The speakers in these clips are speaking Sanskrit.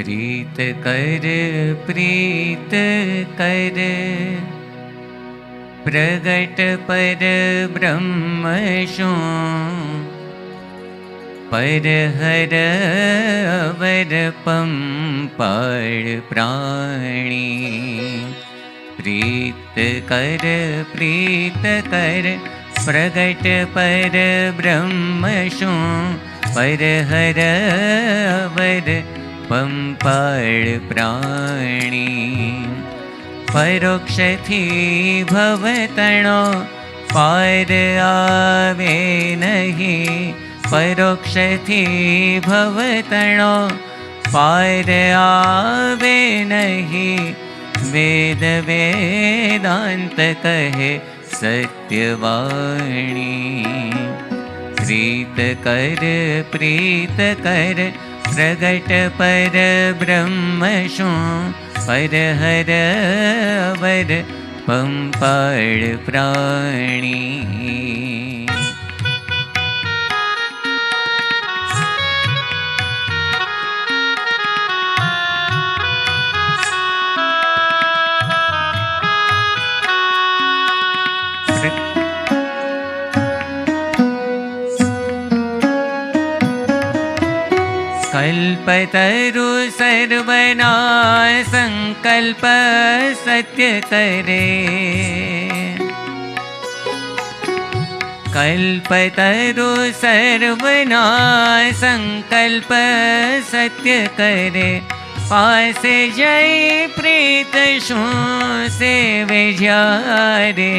प्रीत कर प्रगट पर ब्रह्म शू पर हर अवर पंपाळ प्राणी। प्रीत कर प्रगट पर ब्रह्म शू पर हर अवर पंपाळ प्राणी। परोक्ष थी भवतणो पार आवे नहीं। परोक्ष थी भवतणो पार आवे नहीं। वेद वेदांत कहे सत्यवाणी। प्रीत कर प्रगट पर ब्रह्म शू पर हर अवर पंपाळ प्राणी। कल्पतरु सर्वना संकल्प सत्य करे। कल्पतरु सर्वना संकल्प सत्य करे। पासे जय प्रीत शू से विजारे।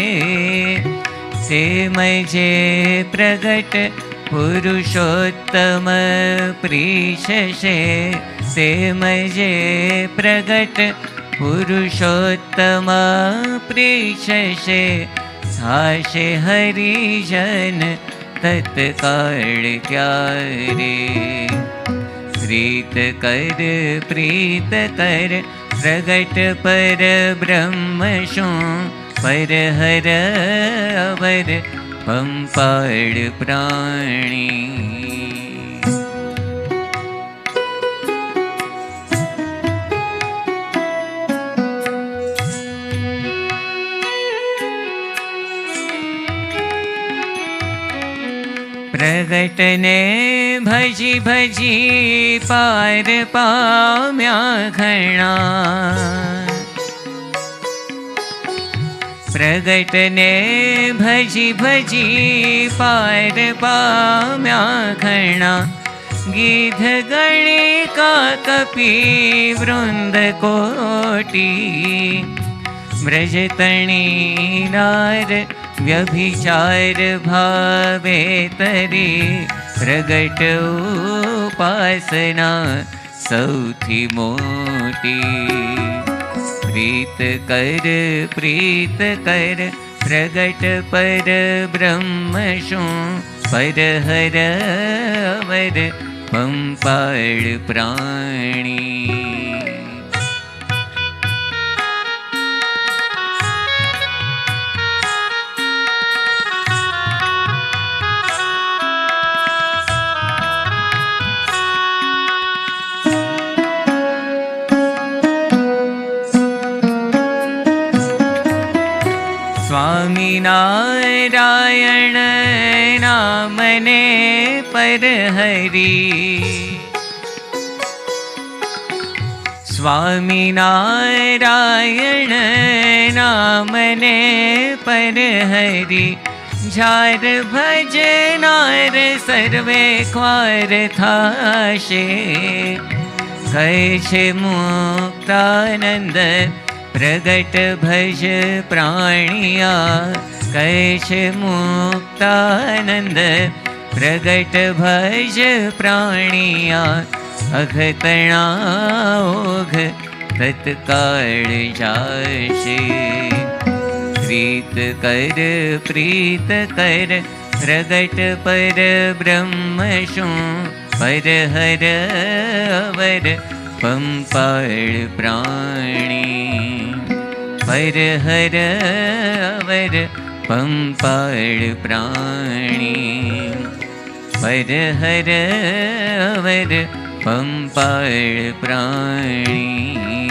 से मजे प्रगट पुरुषोत्तम प्रीशे। से मजे प्रगट पुरुषोत्तम प्रीशे। साशे हरिजन तत्काल क्यारे। प्रीत कर प्रगट पर ब्रह्म शू पर हर अवर पंपाळ प्राणी। प्रगट ने भजी भजी पार पाम्या घणा। प्रगट ने भजी भजी पार पाम्या घणा। गीध गणिका कपी वृंद कोटी। व्रजतणी नार व्यभिचार भावे तरी। प्रगट उपासना सौथी मोटी। प्रीत कर प्रगट पर ब्रह्म शू पर हर अवर पंपाळ प्राणी। स्वामीनारायण नामने पर हरि। स्वामीनारायण नामने पर हरि। जार भजनार सर्वे ख्वार थाशे। कैछे मुक्तानंद प्रगट भज प्राणिया। कैछे मुक्तानंद प्रगट भज प्राणिया। अघतणा ओघ तत्काल जाशे। प्रीत कर प्रगट पर ब्रह्म शू पर हर अवर पंपाळ प्राणी। पर हर अवर पंपाळ प्राणी। पर हर अवर પંપાળ પ્રાણી